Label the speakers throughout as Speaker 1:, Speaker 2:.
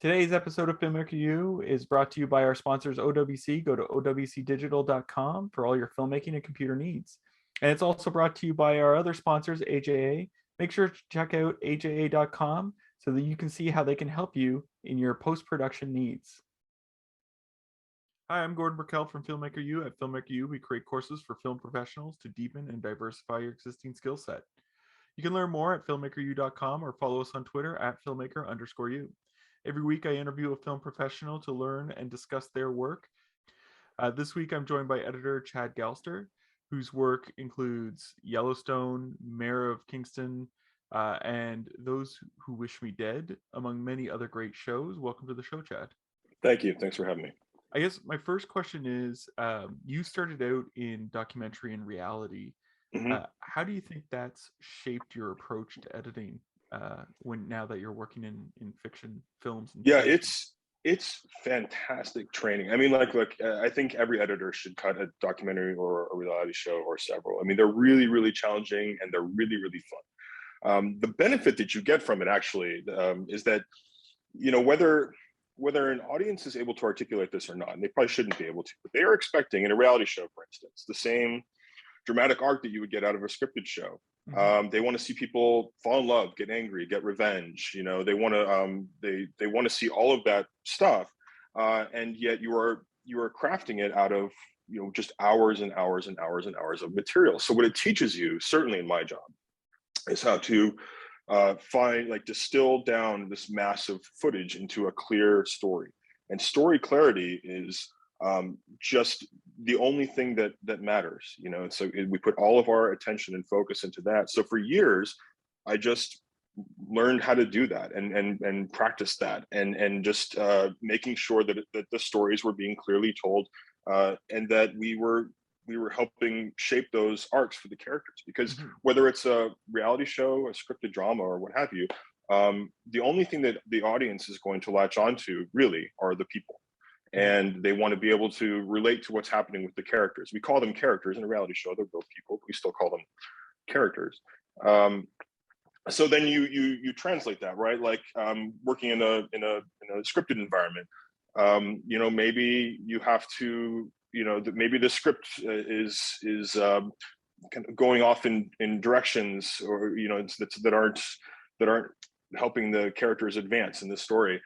Speaker 1: Today's episode of Filmmaker U is brought to you by our sponsors OWC. Go to owcdigital.com for all your filmmaking and computer needs. And it's also brought to you by our other sponsors, AJA. Make sure to check out aja.com so that you can see how they can help you in your post-production needs. Hi, I'm Gordon Burkell from Filmmaker U. At Filmmaker U, we create courses for film professionals to deepen and diversify your existing skill set. You can learn more at filmmakeru.com or follow us on Twitter at filmmaker_u. Every week, I interview a film professional to learn and discuss their work. This week, I'm joined by editor Chad Galster, whose work includes Yellowstone, Mayor of Kingstown, and Those Who Wish Me Dead, among many other great shows. Welcome to the show, Chad.
Speaker 2: Thank you. Thanks for having me.
Speaker 1: I guess my first question is, you started out in documentary and reality. How do you think that's shaped your approach to editing now that you're working in fiction films?
Speaker 2: Yeah, it's fantastic training. I mean, look, I think every editor should cut a documentary or a reality show or several. I mean, they're really, really challenging and they're really, really fun. The benefit that you get from it actually is that, you know, whether an audience is able to articulate this or not, and they probably shouldn't be able to, but they are expecting in a reality show, for instance, the same dramatic arc that you would get out of a scripted show. They want to see people fall in love, get angry, get revenge. You know, they want to they want to see all of that stuff, and yet you are crafting it out of, you know, just hours and hours and hours and hours of material. So what it teaches you, certainly in my job, is how to distill down this massive footage into a clear story. And story clarity is just the only thing that matters, you know. So we put all of our attention and focus into that. So for years, I just learned how to do that and practice that and just making sure that the stories were being clearly told, and that we were helping shape those arcs for the characters. Because whether it's a reality show, a scripted drama, or what have you, the only thing that the audience is going to latch onto really are the people. And they want to be able to relate to what's happening with the characters. We call them characters in a reality show. They're both people, but we still call them characters. So then you translate that, right? Like working in a scripted environment. You know, maybe you have to, you know, maybe the script is kind of going off in directions, or, you know, that aren't helping the characters advance in the story.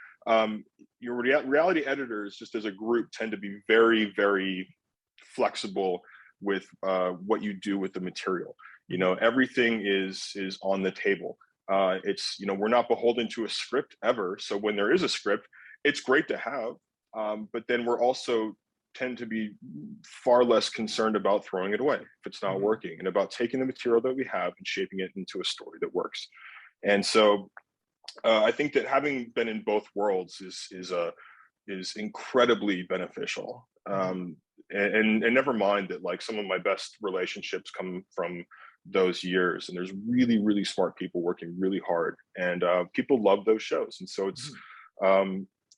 Speaker 2: Your reality editors, just as a group, tend to be very, very flexible with what you do with the material. You know, everything is on the table. It's, you know, we're not beholden to a script ever. So when there is a script, it's great to have, but then we're also tend to be far less concerned about throwing it away if it's not working, and about taking the material that we have and shaping it into a story that works. And so I think that having been in both worlds is incredibly beneficial. And never mind that, like, some of my best relationships come from those years, and there's really, really smart people working really hard, and people love those shows. And so it's,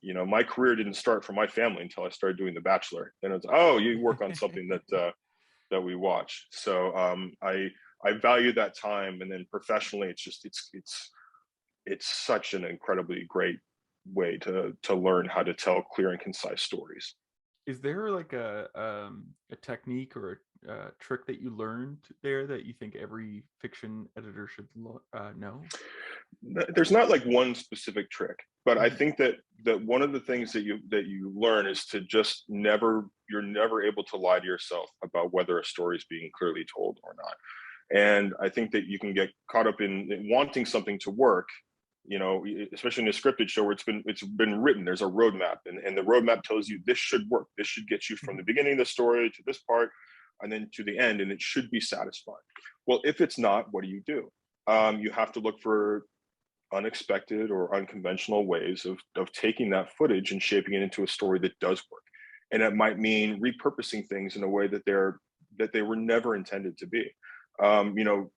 Speaker 2: you know, my career didn't start for my family until I started doing The Bachelor. Then it's, oh, you work on something that we watch. So I value that time, and then professionally, it's just it's such an incredibly great way to learn how to tell clear and concise stories.
Speaker 1: Is there like a technique or a trick that you learned there that you think every fiction editor should know?
Speaker 2: There's not like one specific trick, but I think that one of the things that you learn is to just you're never able to lie to yourself about whether a story is being clearly told or not. And I think that you can get caught up in wanting something to work, you know, especially in a scripted show where it's been written. There's a roadmap, and the roadmap tells you this should work. This should get you from the beginning of the story to this part, and then to the end, and it should be satisfying. Well, if it's not, what do? You have to look for unexpected or unconventional ways of taking that footage and shaping it into a story that does work. And it might mean repurposing things in a way that they were never intended to be. You know,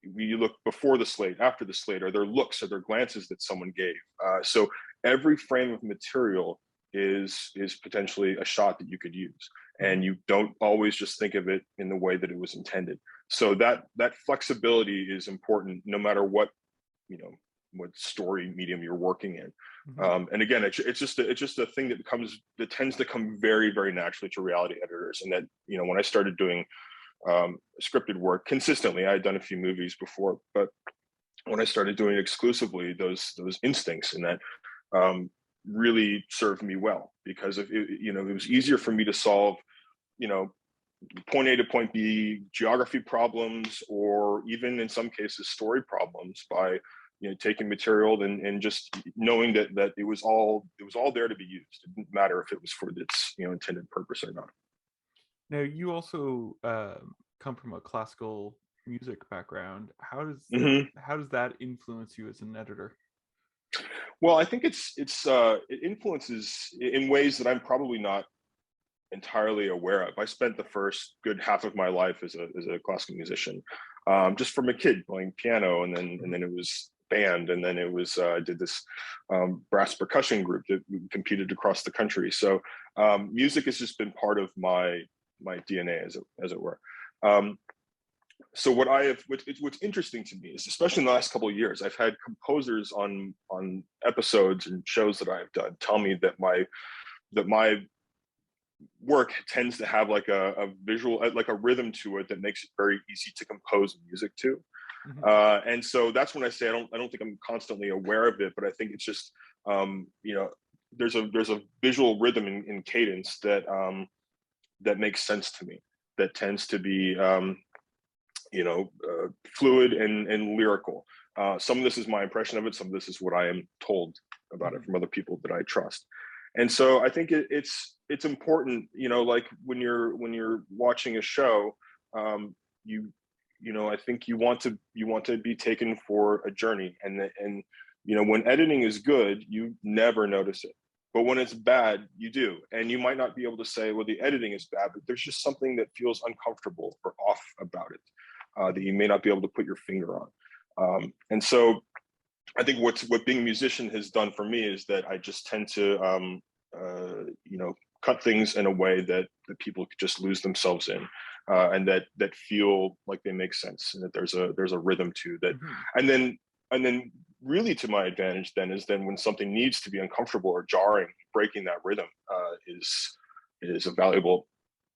Speaker 2: you look before the slate, after the slate, are there looks, are there glances that someone gave? So every frame of material is potentially a shot that you could use, and you don't always just think of it in the way that it was intended. So that flexibility is important, no matter what, you know, what story medium you're working in.
Speaker 1: Mhm.
Speaker 2: And again, it's just a thing that tends to come very, very naturally to reality editors. And that, you know, when I started doing scripted work consistently, I had done a few movies before, but when I started doing it exclusively, those instincts and that really served me well, because if it, you know, it was easier for me to solve, you know, point A to point B geography problems, or even in some cases story problems, by, you know, taking material and just knowing that it was all there to be used. It didn't matter if it was for its, you know, intended purpose or not.
Speaker 1: Now, you also come from a classical music background.
Speaker 2: Hmm.
Speaker 1: How does that influence you as an editor?
Speaker 2: Well, I think it influences in ways that I'm probably not entirely aware of. I spent the first good half of my life as a classical musician, just from a kid playing piano, and then it was band, and then it was I did this brass percussion group that competed across the country. So music has just been part of my DNA, as it were. Um, so what's interesting to me is, especially in the last couple of years, I've had composers on episodes and shows that I've done tell me that my work tends to have like a visual, like a rhythm to it that makes it very easy to compose music to.
Speaker 1: Mhm.
Speaker 2: And so that's when I say I don't think I'm constantly aware of it, but I think it's just you know, there's a visual rhythm in cadence that makes sense to me, that tends to be you know, fluid and lyrical. Some of this is my impression of it. Some of this is what I am told about it
Speaker 1: Mhm.
Speaker 2: from other people that I trust. And so I think it's important, you know, like when you're watching a show, you you know, I think you want to be taken for a journey, and you know, when editing is good, you never notice it. But when it's bad, you do. And you might not be able to say, well, the editing is bad, but there's just something that feels uncomfortable or off about it, that you may not be able to put your finger on. And so I think what being a musician has done for me is that I just tend to, you know, cut things in a way that people could just lose themselves in, and that feel like they make sense, and that there's a rhythm to that.
Speaker 1: Mhm.
Speaker 2: And then really to my advantage then is then when something needs to be uncomfortable or jarring, breaking that rhythm is a valuable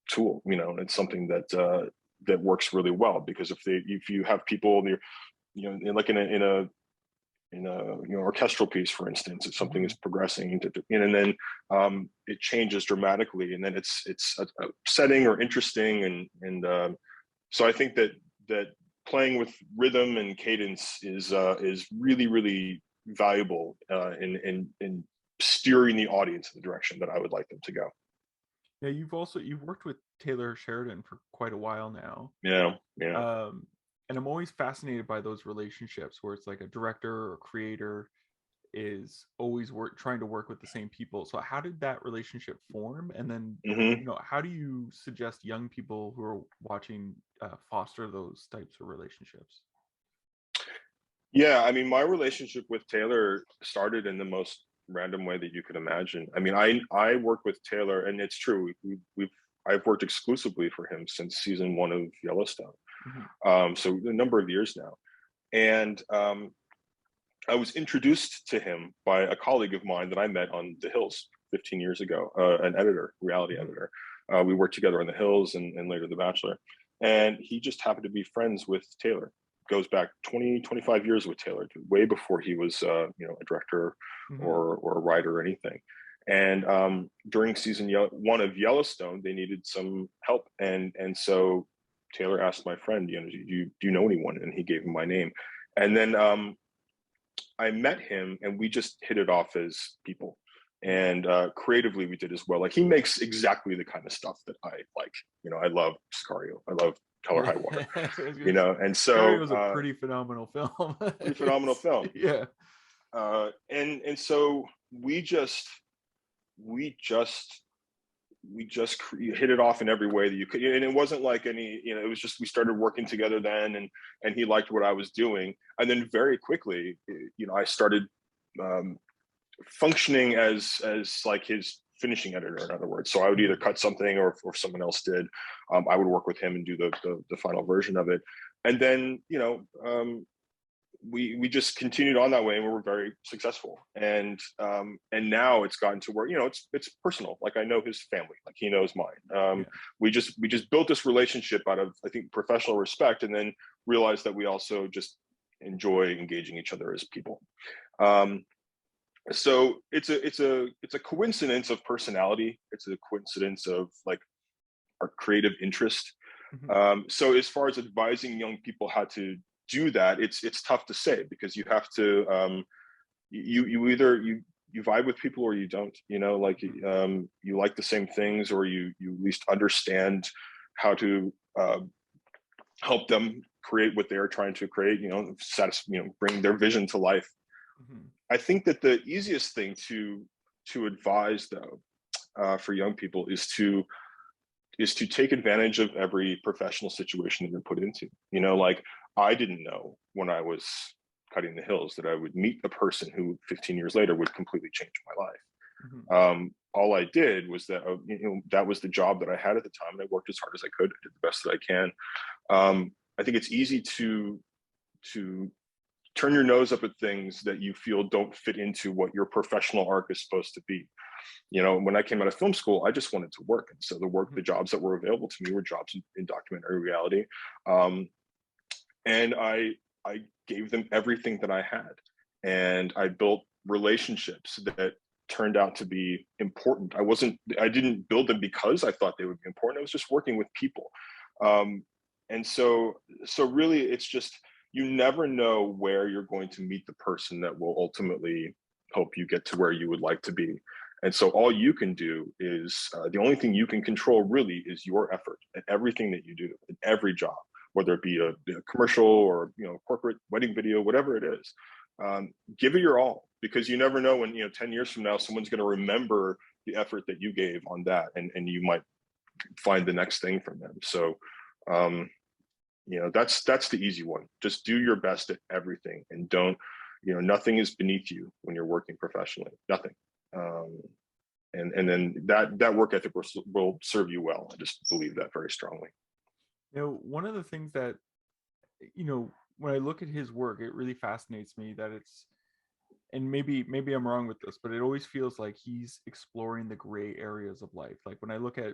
Speaker 2: tool. You know, it's something that works really well, because if you have people, you know, like in a you know, orchestral piece, for instance, if something is
Speaker 1: Mhm.
Speaker 2: progressing and then it changes dramatically, and then it's upsetting or interesting, and so I think that playing with rhythm and cadence is really, really valuable in steering the audience in the direction that I would like them to go.
Speaker 1: Yeah, you've worked with Taylor Sheridan for quite a while now.
Speaker 2: Yeah, yeah.
Speaker 1: Um, and I'm always fascinated by those relationships where it's like a director or creator is always trying to work with the same people. So how did that relationship form? And then,
Speaker 2: Hmm.
Speaker 1: you know, how do you suggest young people who are watching foster those types of relationships?
Speaker 2: Yeah, I mean, my relationship with Taylor started in the most random way that you could imagine. I mean, I work with Taylor, and it's true. I've worked exclusively for him since season one of Yellowstone,
Speaker 1: Mhm.
Speaker 2: so a number of years now. And I was introduced to him by a colleague of mine that I met on the Hills 15 years ago, an editor, reality
Speaker 1: Mhm.
Speaker 2: editor. We worked together on the Hills and later The Bachelor. And he just happened to be friends with Taylor. Goes back 20, 25 years with Taylor, way before he was, you know, a director
Speaker 1: Mhm.
Speaker 2: or a writer or anything. And during season one of Yellowstone, they needed some help, and so Taylor asked my friend, you know, do you know anyone? And he gave him my name, and then I met him, and we just hit it off as people.
Speaker 1: Mhm.
Speaker 2: And creatively, we did as well. Like, he makes exactly the kind of stuff that I like. You know, I love Sicario. I love Color
Speaker 1: Yeah,
Speaker 2: High Water.
Speaker 1: I was
Speaker 2: You
Speaker 1: gonna say,
Speaker 2: know, and
Speaker 1: Sicario
Speaker 2: so
Speaker 1: is a pretty phenomenal film.
Speaker 2: pretty phenomenal film.
Speaker 1: Yeah.
Speaker 2: And so we just hit it off in every way that you could, and it wasn't like any, you know, it was just we started working together then, and he liked what I was doing, and then very quickly, you know, I started um, functioning as like his finishing editor, in other words. So I would either
Speaker 1: Mhm.
Speaker 2: cut something, or if someone else did, I would work with him and do the final version of it. And then, you know, we just continued on that way, and we were very successful. And now it's gotten to where, you know, it's personal. Like, I know his family, like he knows mine.
Speaker 1: Yeah.
Speaker 2: We just built this relationship out of, I think, professional respect, and then realized that we also just enjoy engaging each other as people. So it's a coincidence of personality. It's a coincidence of like our creative interest. So as far as advising young people how to do that, it's tough to say, because you have to you either you vibe with people or you don't, you know, like you like the same things, or you at least understand how to help them create what they're trying to create, you know, bring their vision to life. I think that the easiest thing to advise, though, for young people is to take advantage of every professional situation that you're put into. You know, like, I didn't know when I was cutting the hills that I would meet a person who 15 years later would completely change my life. All I did was that, you know, that was the job that I had at the time, and I worked as hard as I could. I did the best that I can. I think it's easy to turn your nose up at things that you feel don't fit into what your professional arc is supposed to be. You know, when I came out of film school, I just wanted to work. And so the jobs that were available to me were jobs in documentary reality. And I gave them everything that I had. And I built relationships that turned out to be important. I didn't build them because I thought they would be important. I was just working with people. And so really, it's just, you never know where you're going to meet the person that will ultimately help you get to where you would like to be. And so all you can do is, the only thing you can control really is your effort at everything that you do, in every job, whether it be a commercial or, you know, corporate wedding video, whatever it is. Give it your all, because you never know when, you know, 10 years from now, someone's going to remember the effort that you gave on that, and you might find the next thing from them. So, you know, that's the easy one. Just do your best at everything, and don't, you know, nothing is beneath you when you're working professionally, nothing. And then that work ethic will serve you well. I just believe that very strongly.
Speaker 1: You know, one of the things that, you know, when I look at his work, it really fascinates me that it's, and maybe I'm wrong with this, but it always feels like he's exploring the gray areas of life. Like, when I look at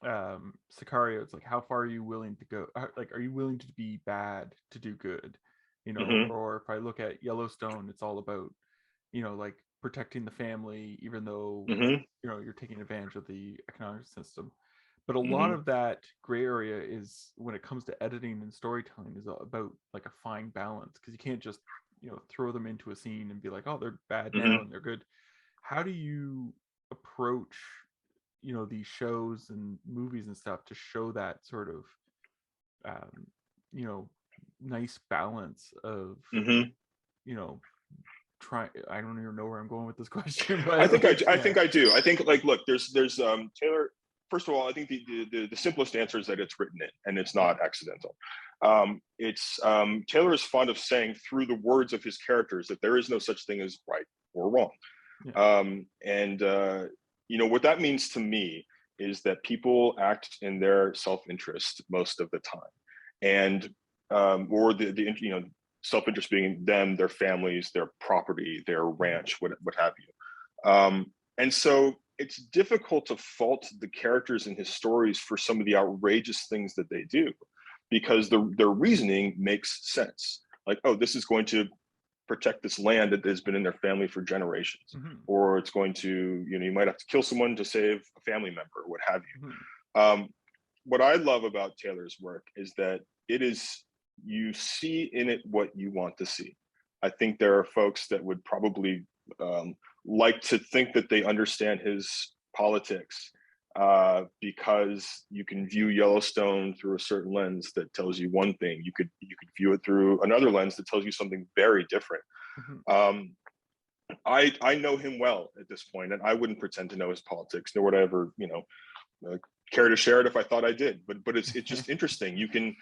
Speaker 1: Sicario, it's like, how far are you willing to go? Like, are you willing to be bad to do good? You know, or if I look at Yellowstone, it's all about, you know, like protecting the family, even though, you know, you're taking advantage of the economic system. But a lot of that gray area is, when it comes to editing and storytelling, is about like a fine balance, because you can't just, you know, throw them into a scene and be like, oh, they're bad now and they're good. How do you approach, you know, these shows and movies and stuff to show that sort of you know, nice balance of, you know, I don't even know where I'm going with this question, but
Speaker 2: I think I do. I think, like, look, there's Taylor. First of all, I think the simplest answer is that it's written in, and it's not accidental. It's Taylor is fond of saying through the words of his characters that there is no such thing as right or wrong. You know, what that means to me is that people act in their self-interest most of the time, and or the you know, self-interest being them, their families, their property, their ranch, what have you. And so it's difficult to fault the characters in his stories for some of the outrageous things that they do, because their reasoning makes sense. Like, oh, this is going to protect this land that has been in their family for generations, or it's going to, you know, you might have to kill someone to save a family member, what have you. What I love about Taylor's work is that it is, you see in it what you want to see. I think there are folks that would probably like to think that they understand his politics, because you can view Yellowstone through a certain lens that tells you one thing. You could view it through another lens that tells you something very different. I know him well at this point, and I wouldn't pretend to know his politics, nor would I ever, you know, care to share it if I thought I did. But it's just interesting. You can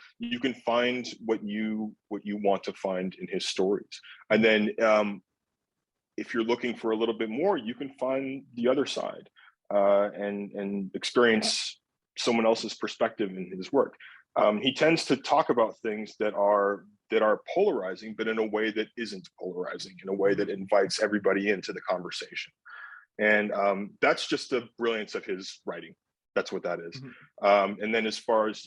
Speaker 2: find what you want to find in his stories, and then if you're looking for a little bit more, you can find the other side, and experience someone else's perspective in his work. he tends to talk about things that are polarizing, but in a way that isn't polarizing, in a way that invites everybody into the conversation. And that's just the brilliance of his writing. That's what that is. And then as far as,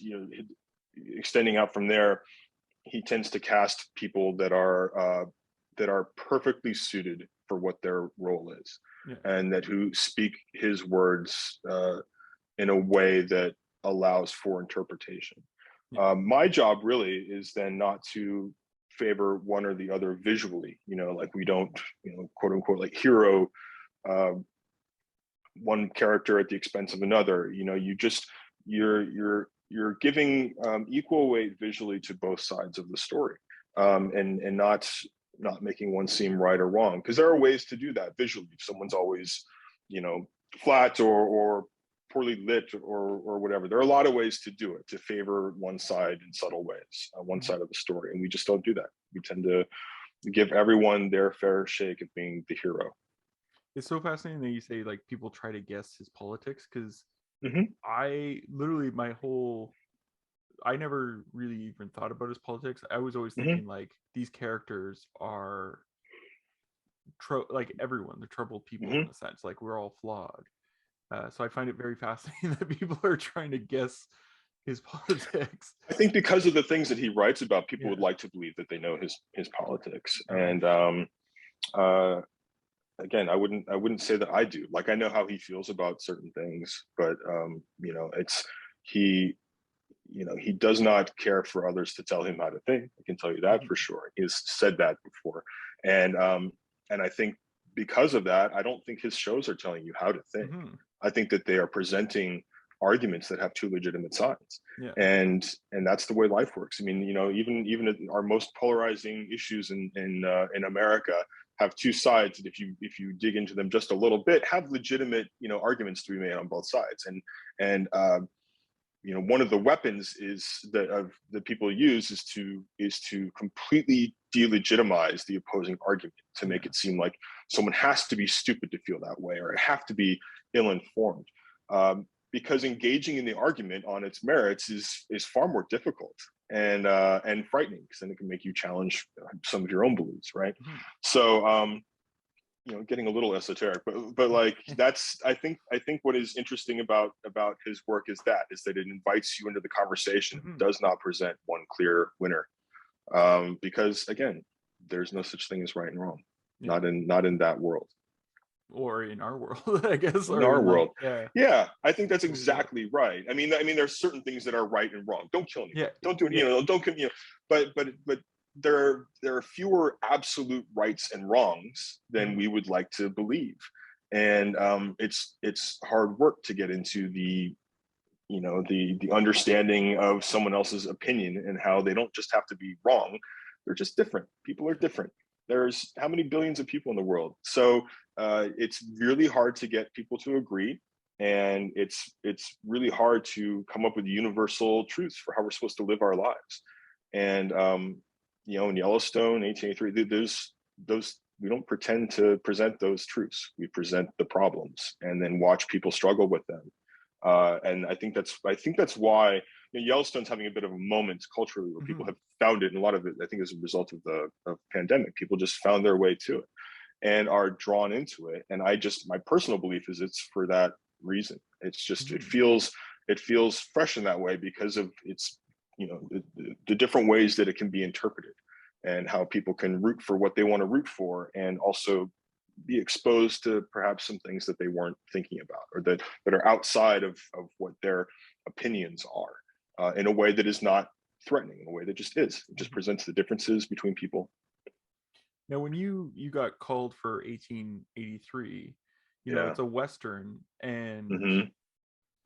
Speaker 2: extending out from there, he tends to cast people that are perfectly suited for what their role is, and that who speak his words in a way that allows for interpretation. My job really is then not to favor one or the other visually, like we don't, quote unquote, like hero one character at the expense of another. You're giving equal weight visually to both sides of the story, and not making one seem right or wrong, because there are ways to do that visually. If someone's always, flat or poorly lit or whatever, there are a lot of ways to do it, to favor one side in subtle ways, one side of the story, and we just don't do that. We tend to give everyone their fair shake of being the hero.
Speaker 1: It's so fascinating that you say like people try to guess his politics, because I literally I never really even thought about his politics. I was always thinking like these characters are like everyone, they're troubled people in a sense, like we're all flawed. So I find it very fascinating that people are trying to guess his politics.
Speaker 2: I think because of the things that he writes about, people would like to believe that they know his politics. And again, I wouldn't say that I do. Like, I know how he feels about certain things, but he does not care for others to tell him how to think. I can tell you that for sure. He's said that before. And I think because of that, I don't think his shows are telling you how to think. I think that they are presenting arguments that have two legitimate sides. And that's the way life works. I mean, even our most polarizing issues in America have two sides that if you dig into them just a little bit, have legitimate arguments to be made on both sides. And one of the weapons that people use is to completely delegitimize the opposing argument, to make it seem like someone has to be stupid to feel that way, or have to be ill-informed, because engaging in the argument on its merits is far more difficult and frightening, because then it can make you challenge some of your own beliefs, right? So getting a little esoteric, but like that's I think what is interesting about his work is that it invites you into the conversation. It does not present one clear winner, because again, there's no such thing as right and wrong, not in that world, or
Speaker 1: in our world, I guess.
Speaker 2: In our world, I think that's exactly right. I mean, there's certain things that are right and wrong. Don't kill me. Don't do it. Don't kill me. But there are fewer absolute rights and wrongs than we would like to believe, and it's hard work to get into the understanding of someone else's opinion, and how they don't just have to be wrong, they're just different. People are different. There's how many billions of people in the world, so it's really hard to get people to agree, and it's really hard to come up with universal truths for how we're supposed to live our lives. And in Yellowstone, 1883, those we don't pretend to present those truths. We present the problems and then watch people struggle with them. And I think that's why Yellowstone's having a bit of a moment culturally, where people have found it, and a lot of it, I think, as a result of the pandemic. People just found their way to it and are drawn into it. And my personal belief is it's for that reason. It's just it feels fresh in that way, because of its the different ways that it can be interpreted, and how people can root for what they want to root for, and also be exposed to perhaps some things that they weren't thinking about, or that are outside of what their opinions are, in a way that is not threatening, in a way that just is. It just presents the differences between people.
Speaker 1: Now, when you got called for 1883, it's a Western, and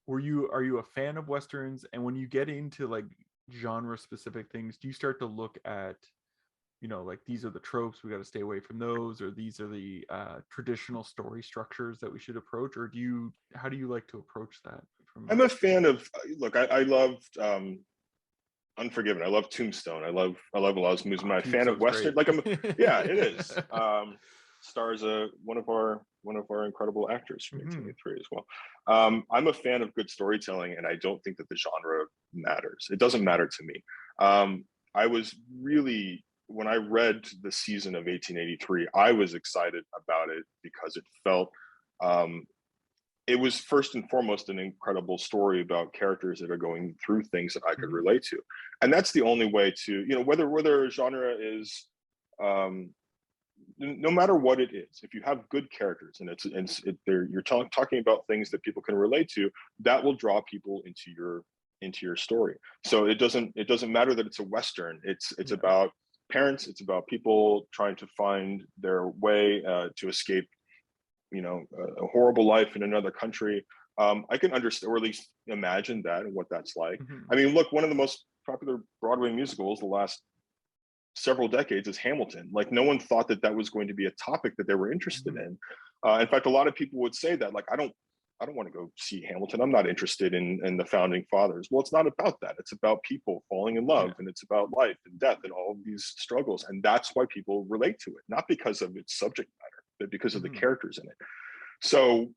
Speaker 1: are you a fan of Westerns? And when you get into like genre specific things, do you start to look at like, these are the tropes, we got to stay away from those, or these are the traditional story structures that we should approach? Or how do you like to approach that?
Speaker 2: I'm a fan of, look, I loved Unforgiven. I love Tombstone. I love a lot of those movies. I'm a fan of Western. Great. Like, it is. Stars one of our our incredible actors from
Speaker 1: Mhm.
Speaker 2: 1883 as well. I'm a fan of good storytelling, and I don't think that the genre matters. It doesn't matter to me. I was really, when I read the season of 1883, I was excited about it because it felt, it was first and foremost an incredible story about characters that are going through things that I could
Speaker 1: Mhm.
Speaker 2: relate to. And that's the only way to, whether genre is, no matter what it is, if you have good characters and you're talking about things that people can relate to, that will draw people into your story. So it doesn't matter that it's a Western. It's
Speaker 1: Yeah.
Speaker 2: about parents. It's about people trying to find their way to escape, a horrible life in another country. I can understand, or at least imagine that and what that's like.
Speaker 1: Mhm.
Speaker 2: I mean, look, one of the most popular Broadway musicals the last several decades is Hamilton. Like, no one thought that that was going to be a topic that they were interested
Speaker 1: Mhm.
Speaker 2: in. In fact, a lot of people would say that, like, I don't want to go see Hamilton. I'm not interested in the founding fathers. Well, it's not about that. It's about people falling in love,
Speaker 1: Yeah.
Speaker 2: and it's about life and death and all of these struggles. And that's why people relate to it, not because of its subject matter, but because of the
Speaker 1: Mhm.
Speaker 2: characters in it. So,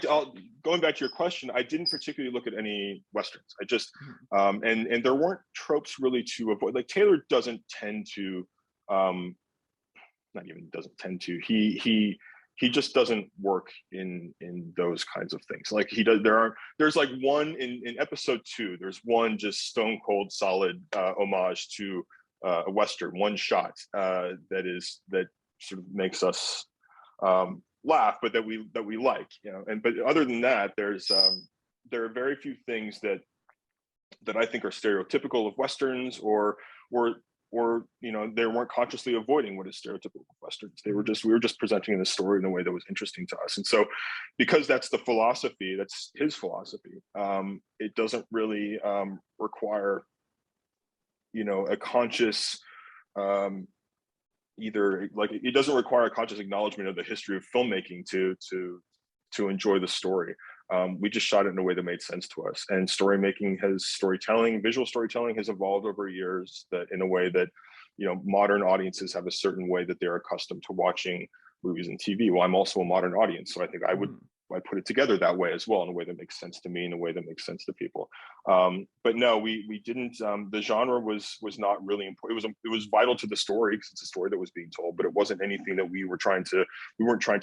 Speaker 2: I'll going back to your question, I didn't particularly look at any westerns. I just,
Speaker 1: Mhm.
Speaker 2: and there weren't tropes really to avoid. Like, Taylor doesn't tend to, not even doesn't tend to. He just doesn't work in those kinds of things. Like, he does. There's like one in episode 2. There's one just stone cold solid homage to a western, one shot that sort of makes us laugh, but that we like, And but other than that, there are very few things that I think are stereotypical of westerns, or they weren't consciously avoiding what is stereotypical of westerns.
Speaker 1: Mhm.
Speaker 2: We were just presenting the story in a way that was interesting to us. And so, because that's the philosophy, that's his philosophy, it doesn't really require, a conscious, either, like, it doesn't require a conscious acknowledgement of the history of filmmaking to enjoy the story. We just shot it in a way that made sense to us. And visual storytelling has evolved over years, that in a way that, modern audiences have a certain way that they're accustomed to watching movies and TV. Well, I'm also a modern audience, so I think
Speaker 1: Mhm.
Speaker 2: I put it together that way as well, in a way that makes sense to me, in a way that makes sense to people. But no, we didn't. The genre was not really important. It was vital to the story because it's a story that was being told, but it wasn't anything that we weren't trying to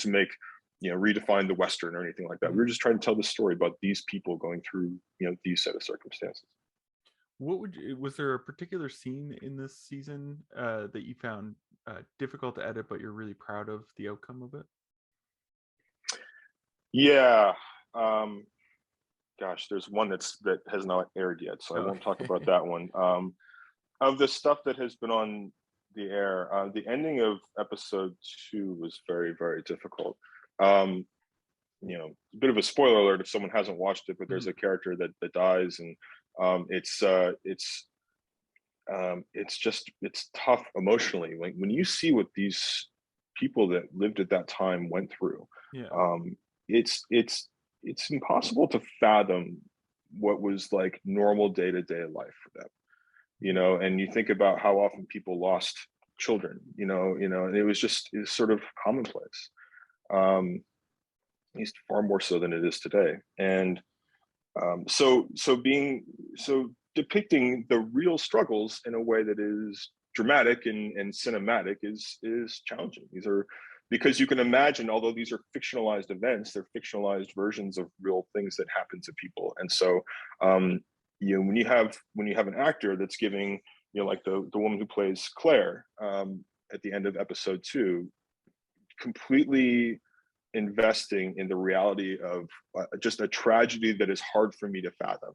Speaker 2: make, redefine the Western or anything like that. We were
Speaker 1: Mhm.
Speaker 2: just trying to tell the story about these people going through, these set of circumstances.
Speaker 1: Was there a particular scene in this season that you found difficult to edit, but you're really proud of the outcome of it?
Speaker 2: Yeah. Gosh, there's one that has not aired yet, so I
Speaker 1: Oh,
Speaker 2: won't talk about
Speaker 1: okay.
Speaker 2: that one. Of the stuff that has been on the air, the ending of episode 2 was very, very difficult. Um, a bit of a spoiler alert if someone hasn't watched it, but there's
Speaker 1: Mhm.
Speaker 2: a character that dies, and it's tough emotionally. Like, when you see what these people that lived at that time went through,
Speaker 1: Yeah.
Speaker 2: um, it's impossible to fathom what was like normal day-to-day life for them.
Speaker 1: Yeah.
Speaker 2: And you think about how often people lost children, and it was sort of commonplace, at least far more so than it is today. And so depicting the real struggles in a way that is dramatic and cinematic is challenging. These are, because you can imagine, although these are fictionalized events, they're fictionalized versions of real things that happen to people. And so, um, when you have an actor that's giving, like the woman who plays Claire, at the end of episode 2, completely investing in the reality of just a tragedy that is hard for me to fathom.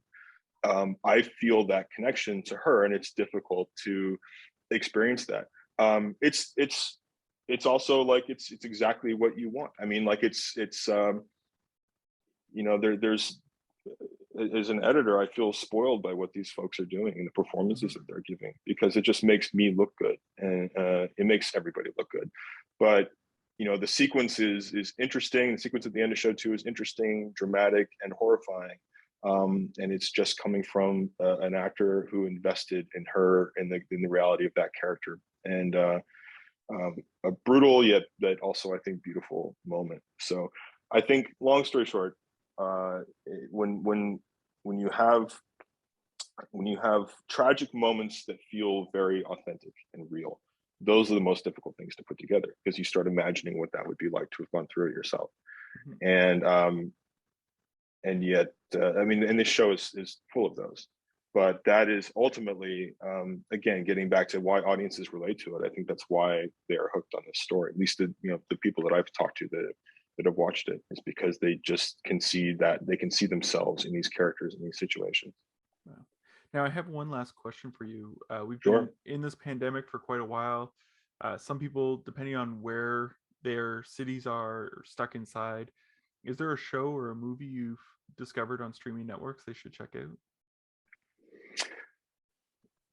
Speaker 2: I feel that connection to her, and it's difficult to experience that. It's also like it's exactly what you want. I mean, like, it's there's, as an editor, I feel spoiled by what these folks are doing and the performances that
Speaker 1: Mhm.
Speaker 2: they're giving, because it just makes me look good, and it makes everybody look good. But the sequence is interesting. The sequence at the end of show 2 is interesting, dramatic, and horrifying. And it's just coming from an actor who invested in her, in the reality of that character. And a brutal yet that also, I think, beautiful moment. So I think, long story short, when you have tragic moments that feel very authentic and real, those are the most difficult things to put together, because you start imagining what that would be like to have gone through it yourself. And yet, I mean, and this show is full of those. But that is ultimately, again, getting back to why audiences relate to it. I think that's why they are hooked on this story. At least the people that I've talked to that have watched it, is because they just can see that they can see themselves in these characters in these situations.
Speaker 1: Wow. Now, I have one last question for you. We've
Speaker 2: Sure.
Speaker 1: been in this pandemic for quite a while. Some people, depending on where their cities are stuck inside, is there a show or a movie you've discovered on streaming networks they should check out?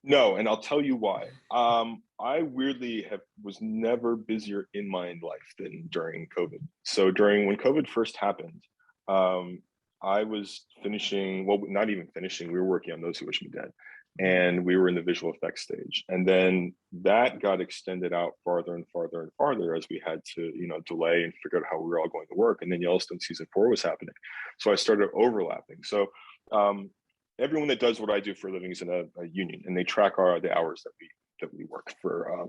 Speaker 2: No, and I'll tell you why. I weirdly was never busier in my life than during COVID. So when COVID first happened, I was finishing, well, not even finishing, we were working on Those Who Wish Me Dead, and we were in the visual effects stage. And then that got extended out farther and farther and farther as we had to, delay and figure out how we were all going to work. And then Yellowstone season 4 was happening. So I started overlapping. So everyone that does what I do for a living is in a union, and they track the hours that we work for,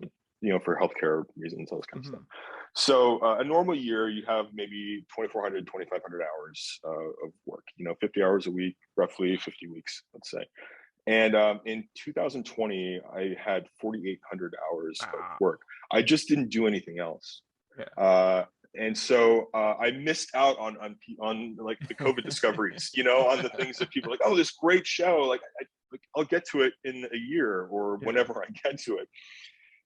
Speaker 2: for healthcare reasons, all this kind of stuff. So a normal year, you have maybe 2,400, 2,500 hours of work, 50 hours a week, roughly 50 weeks, let's say. And in 2020, I had 4,800 hours of work. I just didn't do anything else. Yeah. And so I missed out on like the COVID discoveries, on the things that people are like, oh, this great show, like I'll get to it in a year or whenever I get to it.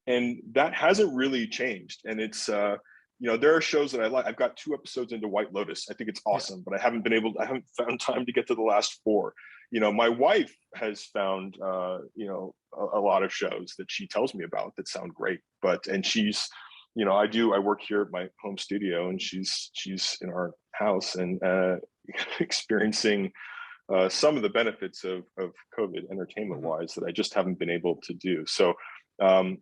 Speaker 2: And that hasn't really changed. And it's, there are shows that I like. I've got 2 episodes into White Lotus. I think it's awesome, but I haven't found time to get to the last 4. My wife has found, a lot of shows that she tells me about that sound great, and she's, I work here at my home studio, and she's in our house and experiencing some of the benefits of COVID entertainment wise that I just haven't been able to do. So I'm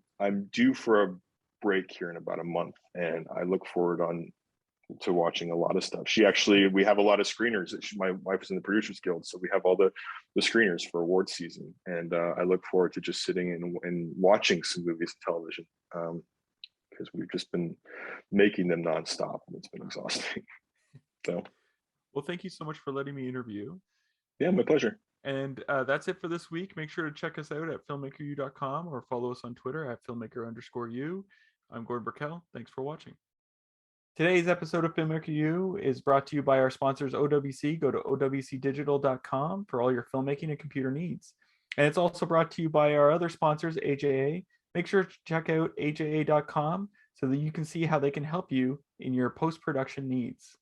Speaker 2: due for a break here in about a month, and I look forward to watching a lot of stuff. We have a lot of screeners. My wife is in the Producers Guild, so we have all the screeners for award season, and I look forward to just sitting and watching some movies and television, because we've just been making them nonstop, and it's been exhausting. So,
Speaker 1: well, thank you so much for letting me interview.
Speaker 2: Yeah, my pleasure.
Speaker 1: And that's it for this week. Make sure to check us out at filmmakeru.com or follow us on Twitter at filmmaker_u. I'm Gordon Burkell. Thanks for watching. Today's episode of Filmmaker U is brought to you by our sponsors, OWC. Go to owcdigital.com for all your filmmaking and computer needs. And it's also brought to you by our other sponsors, AJA. Make sure to check out aja.com so that you can see how they can help you in your post-production needs.